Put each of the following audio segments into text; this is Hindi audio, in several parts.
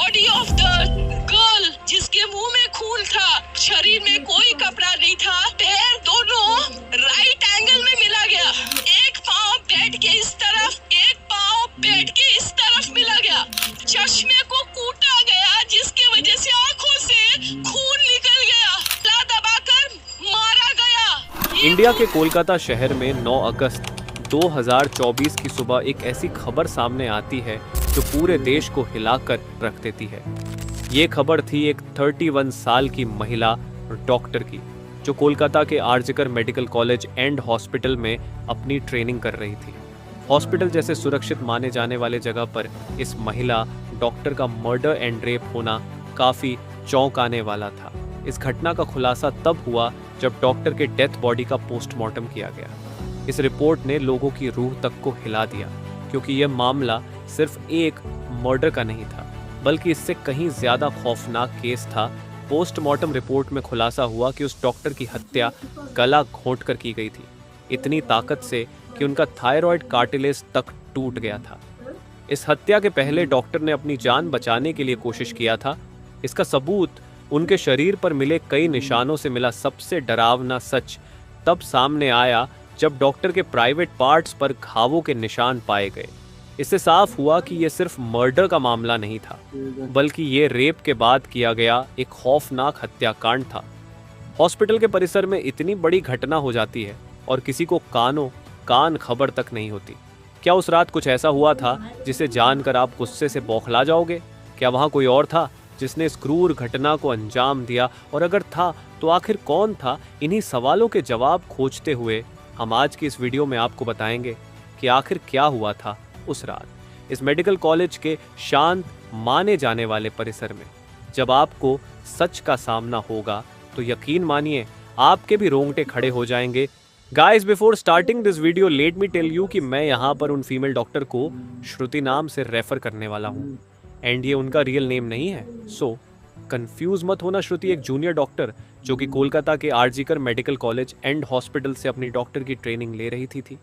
बॉडी ऑफ द गर्ल जिसके मुंह में खून था, शरीर में कोई कपड़ा नहीं था, पैर दोनों राइट एंगल में मिला गया, एक पाँव बेड के इस तरफ, एक पाँव बेड के इस तरफ मिला गया, चश्मे को कूटा गया जिसके वजह से आंखों से खून निकल गया, गला दबाकर मारा गया। इंडिया के कोलकाता शहर में 9 अगस्त 2024 की सुबह एक ऐसी खबर सामने आती है जो पूरे देश को हिलाकर रख देती है। ये खबर थी एक 31 साल की महिला डॉक्टर की, जो कोलकाता के RG Kar medical college and hospital में अपनी ट्रेनिंग कर रही थी। हॉस्पिटल जैसे सुरक्षित माने जाने वाले जगह पर इस महिला डॉक्टर का मर्डर एंड रेप होना काफ़ी चौंकाने वाला था। इस घटना का खुलासा तब हुआ जब डॉक्टर के डेथ बॉडी का पोस्टमार्टम किया गया। इस रिपोर्ट ने लोगों की रूह तक को हिला दिया, क्योंकि यह मामला सिर्फ एक मर्डर का नहीं था, बल्कि इससे कहीं ज़्यादा खौफनाक केस था। पोस्टमार्टम रिपोर्ट में खुलासा हुआ कि उस डॉक्टर की हत्या गला घोंटकर की गई थी, इतनी ताकत से कि उनका थायराइड कार्टिलेज तक टूट गया था। इस हत्या के पहले डॉक्टर ने अपनी जान बचाने के लिए कोशिश किया था। इसका सबूत उनके शरीर पर मिले कई निशानों से मिला। सबसे डरावना सच तब सामने आया जब डॉक्टर के प्राइवेट पार्ट्स पर घावों के निशान पाए गए। इससे साफ हुआ कि यह सिर्फ मर्डर का मामला नहीं था, बल्कि ये रेप के बाद किया गया एक खौफनाक हत्याकांड था। हॉस्पिटल के परिसर में इतनी बड़ी घटना हो जाती है और किसी को कान खबर तक नहीं होती। क्या उस रात कुछ ऐसा हुआ था जिसे जानकर आप गुस्से से बौखला जाओगे? क्या वहाँ कोई और था जिसने इस क्रूर घटना को अंजाम दिया? और अगर था तो आखिर कौन था? इन्हीं सवालों के जवाब खोजते हुए हम आज की इस वीडियो में आपको बताएंगे कि आखिर क्या हुआ था उस रात इस मेडिकल कॉलेज के शांत माने जाने वाले परिसर में। जब आपको सच का सामना होगा तो यकीन मानिए आपके भी रोंगटे खड़े हो जाएंगे। Guys, before starting this video let me tell you कि मैं यहाँ पर उन फीमेल डॉक्टर को श्रुति नाम से रेफर करने वाला हूँ, एंड ये उनका रियल नेम नहीं है। सो कंफ्यूज मत होना। श्रुति एक जूनियर डॉक्टर जो कि कोलकाता के RG Kar medical college and hospital से अपनी डॉक्टर की ट्रेनिंग ले रही थी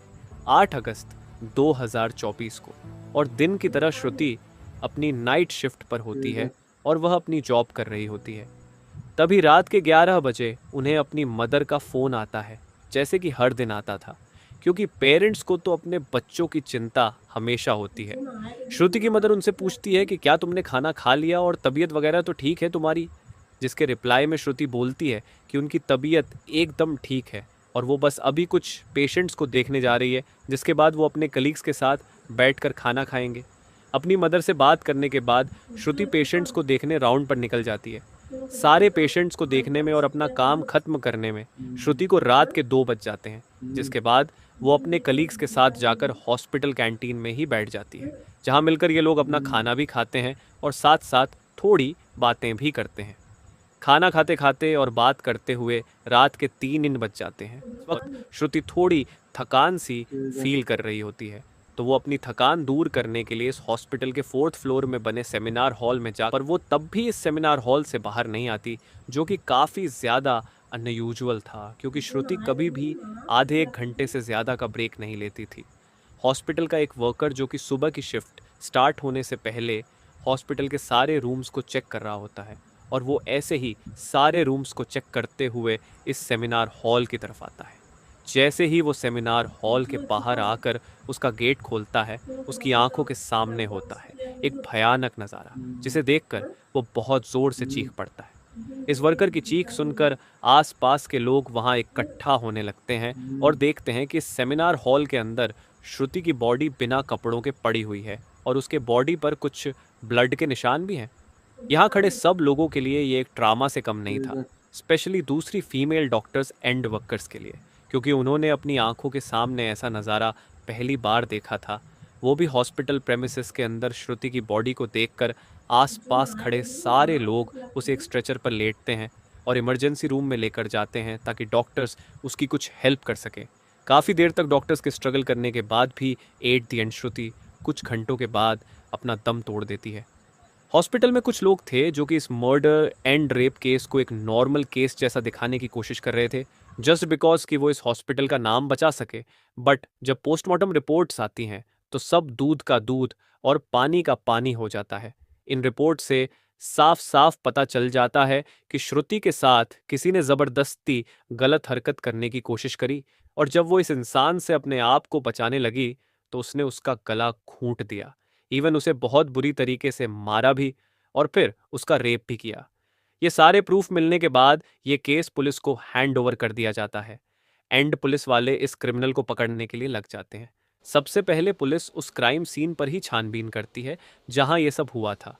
8 अगस्त 2024 को। और दिन की तरह श्रुति अपनी नाइट शिफ्ट पर होती है और वह अपनी जॉब कर रही होती है। तभी रात के 11 बजे उन्हें अपनी मदर का फ़ोन आता है, जैसे कि हर दिन आता था, क्योंकि पेरेंट्स को तो अपने बच्चों की चिंता हमेशा होती है। श्रुति की मदर उनसे पूछती है कि क्या तुमने खाना खा लिया और तबीयत वगैरह तो ठीक है तुम्हारी? जिसके रिप्लाई में श्रुति बोलती है कि उनकी तबीयत एकदम ठीक है और वो बस अभी कुछ पेशेंट्स को देखने जा रही है, जिसके बाद वो अपने कलीग्स के साथ बैठकर खाना खाएंगे। अपनी मदर से बात करने के बाद श्रुति पेशेंट्स को देखने राउंड पर निकल जाती है। सारे पेशेंट्स को देखने में और अपना काम खत्म करने में श्रुति को रात के 2 बज जाते हैं, जिसके बाद वो अपने कलीग्स के साथ जाकर हॉस्पिटल कैंटीन में ही बैठ जाती है, जहाँ मिलकर ये लोग अपना खाना भी खाते हैं और साथ साथ थोड़ी बातें भी करते हैं। खाना खाते खाते और बात करते हुए रात के 3 बज जाते हैं। इस वक्त श्रुति थोड़ी थकान सी फील कर रही होती है, तो वो अपनी थकान दूर करने के लिए इस हॉस्पिटल के 4th फ्लोर में बने सेमिनार हॉल में जाकर, वो तब भी इस सेमिनार हॉल से बाहर नहीं आती, जो कि काफ़ी ज़्यादा अनयूजुअल था, क्योंकि श्रुति कभी भी आधे 1 घंटे से ज़्यादा का ब्रेक नहीं लेती थी। हॉस्पिटल का एक वर्कर जो कि सुबह की शिफ्ट स्टार्ट होने से पहले हॉस्पिटल के सारे रूम्स को चेक कर रहा होता है, और वो ऐसे ही सारे रूम्स को चेक करते हुए इस सेमिनार हॉल की तरफ आता है। जैसे ही वो सेमिनार हॉल के बाहर आकर उसका गेट खोलता है, उसकी आंखों के सामने होता है एक भयानक नज़ारा, जिसे देखकर वो बहुत ज़ोर से चीख पड़ता है। इस वर्कर की चीख सुनकर आसपास के लोग वहाँ इकट्ठा होने लगते हैं और देखते हैं कि इस सेमिनार हॉल के अंदर श्रुति की बॉडी बिना कपड़ों के पड़ी हुई है और उसके बॉडी पर कुछ ब्लड के निशान भी हैं। यहाँ खड़े सब लोगों के लिए ये एक ट्रामा से कम नहीं था, स्पेशली दूसरी फीमेल डॉक्टर्स एंड वर्कर्स के लिए, क्योंकि उन्होंने अपनी आंखों के सामने ऐसा नज़ारा पहली बार देखा था। वो भी हॉस्पिटल प्रेमिसेस के अंदर श्रुति की बॉडी को देखकर आसपास खड़े सारे लोग उसे एक स्ट्रेचर पर लेटते हैं और इमरजेंसी रूम में लेकर जाते हैं ताकि डॉक्टर्स उसकी कुछ हेल्प कर सकें। काफ़ी देर तक डॉक्टर्स के स्ट्रगल करने के बाद भी एट द एंड श्रुति कुछ घंटों के बाद अपना दम तोड़ देती है। हॉस्पिटल में कुछ लोग थे जो कि इस मर्डर एंड रेप केस को एक नॉर्मल केस जैसा दिखाने की कोशिश कर रहे थे, जस्ट बिकॉज कि वो इस हॉस्पिटल का नाम बचा सके। बट जब पोस्टमार्टम रिपोर्ट्स आती हैं तो सब दूध का दूध और पानी का पानी हो जाता है। इन रिपोर्ट से साफ साफ पता चल जाता है कि श्रुति के साथ किसी ने जबरदस्ती गलत हरकत करने की कोशिश करी और जब वो इस इंसान से अपने आप को बचाने लगी तो उसने उसका गला घूंट दिया, इवन उसे बहुत बुरी तरीके से मारा भी और फिर उसका रेप भी किया। ये सारे प्रूफ मिलने के बाद ये केस पुलिस को हैंड ओवर कर दिया जाता है एंड पुलिस वाले इस क्रिमिनल को पकड़ने के लिए लग जाते हैं। सबसे पहले पुलिस उस क्राइम सीन पर ही छानबीन करती है जहां ये सब हुआ था।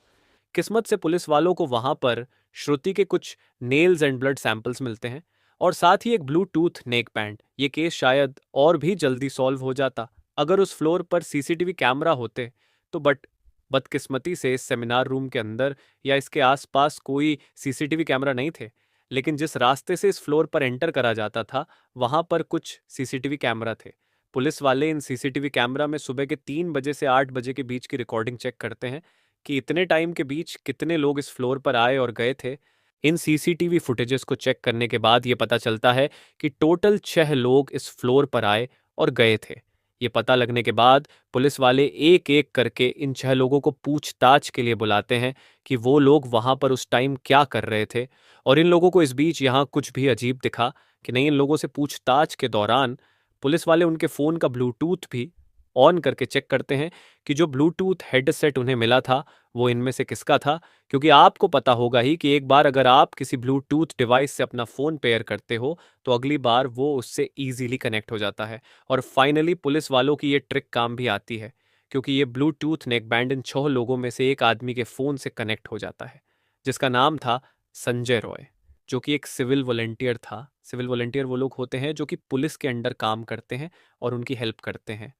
किस्मत से पुलिस वालों को वहां पर श्रुति के कुछ नेल्स एंड ब्लड सैंपल्स मिलते हैं और साथ ही एक ब्लूटूथ नेक बैंड। ये केस शायद और भी जल्दी सॉल्व हो जाता अगर उस फ्लोर पर सीसीटीवी कैमरा होते तो, बट बदकिस्मती से इस सेमिनार रूम के अंदर या इसके आसपास कोई सीसीटीवी कैमरा नहीं थे। लेकिन जिस रास्ते से इस फ्लोर पर एंटर करा जाता था वहां पर कुछ सीसीटीवी कैमरा थे। पुलिस वाले इन सीसीटीवी कैमरा में सुबह के 3 बजे से 8 बजे के बीच की रिकॉर्डिंग चेक करते हैं कि इतने टाइम के बीच कितने लोग इस फ्लोर पर आए और गए थे। इन सीसीटीवी फुटेजेस को चेक करने के बाद ये पता चलता है कि टोटल 6 लोग इस फ्लोर पर आए और गए थे। ये पता लगने के बाद पुलिस वाले एक एक करके इन 6 लोगों को पूछताछ के लिए बुलाते हैं कि वो लोग वहां पर उस टाइम क्या कर रहे थे। और इन लोगों को इस बीच यहाँ कुछ भी अजीब दिखा कि नहीं, इन लोगों से पूछताछ के दौरान पुलिस वाले उनके फ़ोन का ब्लूटूथ भी ऑन करके चेक करते हैं कि जो ब्लूटूथ हेडसेट उन्हें मिला था वो इनमें से किसका था। क्योंकि आपको पता होगा ही कि एक बार अगर आप किसी ब्लूटूथ डिवाइस से अपना फ़ोन पेयर करते हो तो अगली बार वो उससे ईजिली कनेक्ट हो जाता है। और फाइनली पुलिस वालों की ये ट्रिक काम भी आती है क्योंकि ये ब्लूटूथ नेकबैंड इन 6 लोगों में से एक आदमी के फ़ोन से कनेक्ट हो जाता है जिसका नाम था संजय रॉय, जो कि एक सिविल वॉलंटियर था। सिविल वॉलंटियर वो लोग होते हैं जो कि पुलिस के अंडर काम करते हैं और उनकी हेल्प करते हैं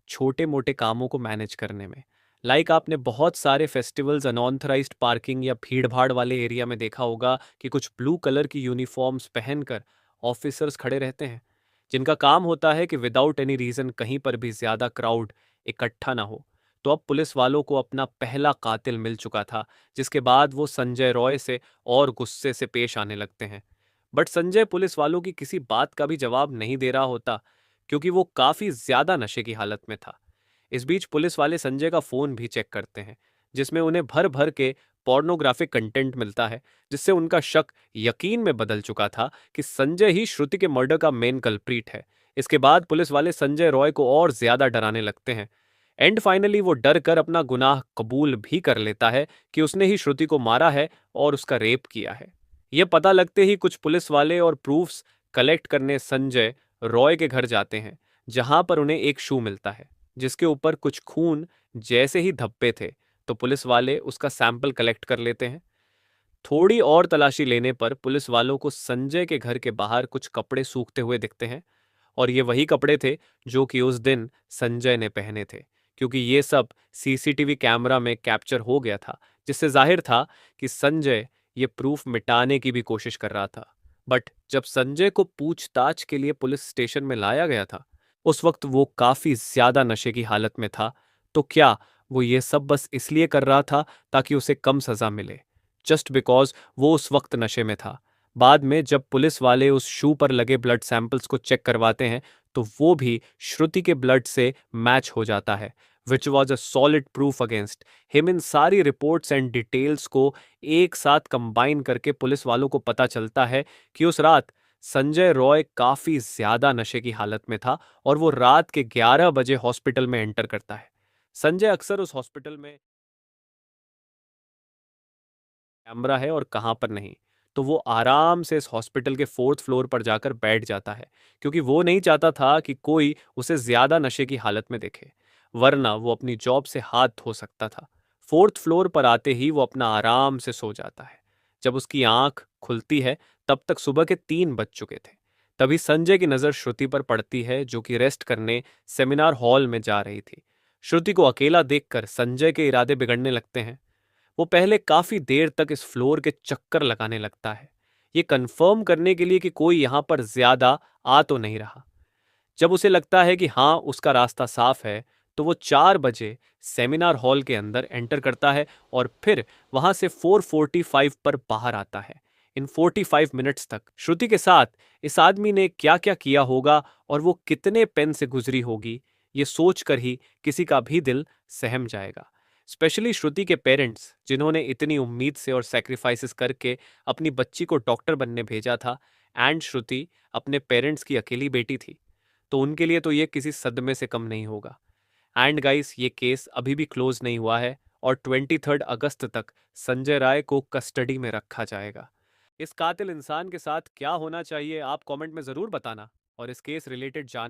छोटे मोटे कामों को मैनेज करने में। लाइक आपने बहुत सारे फेस्टिवल्स अनऑथराइज्ड पार्किंग या भीड़ भाड़ वाले एरिया में देखा होगा कि कुछ ब्लू कलर की यूनिफॉर्म्स पहनकर ऑफिसर्स खड़े रहते हैं जिनका काम होता है कि विदाउट एनी रीज़न कहीं पर भी ज़्यादा क्राउड इकट्ठा ना हो। तो अब पुलिस वालों को अपना पहला कातिल मिल चुका था जिसके बाद वो संजय रॉय से और गुस्से से पेश आने लगते हैं। बट संजय पुलिस वालों की किसी बात का भी जवाब नहीं दे रहा होता क्योंकि वो काफी ज्यादा नशे की हालत में था। इस बीच पुलिस वाले संजय का फोन भी चेक करते हैं जिसमें उन्हें भर भर के पोर्नोग्राफिक कंटेंट मिलता है जिससे उनका शक यकीन में बदल चुका था कि संजय ही श्रुति के मर्डर का मेन कल्प्रीट है। इसके बाद पुलिस वाले संजय रॉय को और ज्यादा डराने लगते हैं एंड फाइनली वो डर कर अपना गुनाह कबूल भी कर लेता है कि उसने ही श्रुति को मारा है और उसका रेप किया है। ये पता लगते ही कुछ पुलिस वाले और प्रूफ्स कलेक्ट करने संजय रॉय के घर जाते हैं जहां पर उन्हें एक शू मिलता है जिसके ऊपर कुछ खून जैसे ही धब्बे थे। तो पुलिस वाले उसका सैंपल कलेक्ट कर लेते हैं। थोड़ी और तलाशी लेने पर पुलिस वालों को संजय के घर के बाहर कुछ कपड़े सूखते हुए दिखते हैं और ये वही कपड़े थे जो कि उस दिन संजय ने पहने थे क्योंकि ये सब सीसीटीवी कैमरा में कैप्चर हो गया था जिससे जाहिर था कि संजय ये प्रूफ मिटाने की भी कोशिश कर रहा था। बट जब संजय को पूछताछ के लिए पुलिस स्टेशन में लाया गया था उस वक्त वो काफी ज्यादा नशे की हालत में था। तो क्या वो ये सब बस इसलिए कर रहा था ताकि उसे कम सजा मिले, जस्ट बिकॉज वो उस वक्त नशे में था। बाद में जब पुलिस वाले उस शू पर लगे ब्लड सैंपल्स को चेक करवाते हैं तो वो भी श्रुति के ब्लड से मैच हो जाता है which was a solid proof against him. इन सारी रिपोर्ट्स एंड डिटेल्स को एक साथ कंबाइन करके पुलिस वालों को पता चलता है कि उस रात संजय रॉय काफी ज्यादा नशे की हालत में था और वो रात के 11 बजे हॉस्पिटल में एंटर करता है। संजय अक्सर उस हॉस्पिटल में कैमरा है और कहाँ पर नहीं, तो वो आराम से इस हॉस्पिटल के 4th फ्लोर पर जाकर बैठ जाता है क्योंकि वो नहीं चाहता था कि कोई उसे ज्यादा नशे की हालत में देखे, वरना वो अपनी जॉब से हाथ धो सकता था। 4th फ्लोर पर आते ही वो अपना आराम से सो जाता है। जब उसकी आंख खुलती है तब तक सुबह के 3 बज चुके थे। तभी संजय की नजर श्रुति पर पड़ती है जो कि रेस्ट करने सेमिनार हॉल में जा रही थी। श्रुति को अकेला देखकर संजय के इरादे बिगड़ने लगते हैं। वो पहले काफी देर तक इस फ्लोर के चक्कर लगाने लगता है ये कंफर्म करने के लिए कि कोई यहां पर ज्यादा आ तो नहीं रहा। जब उसे लगता है कि हाँ उसका रास्ता साफ है तो वो 4 बजे सेमिनार हॉल के अंदर एंटर करता है और फिर वहां से 4:45 पर बाहर आता है। इन 45 मिनट्स तक श्रुति के साथ इस आदमी ने क्या क्या किया होगा और वो कितने पेन से गुजरी होगी ये सोचकर ही किसी का भी दिल सहम जाएगा। स्पेशली श्रुति के पेरेंट्स, जिन्होंने इतनी उम्मीद से और सेक्रीफाइसेस करके अपनी बच्ची को डॉक्टर बनने भेजा था, एंड श्रुति अपने पेरेंट्स की अकेली बेटी थी, तो उनके लिए तो ये किसी सदमे से कम नहीं होगा। एंड गाइस, ये केस अभी भी क्लोज नहीं हुआ है और 23 अगस्त तक संजय राय को कस्टडी में रखा जाएगा। इस कातिल इंसान के साथ क्या होना चाहिए, आप कमेंट में ज़रूर बताना, और इस केस रिलेटेड जान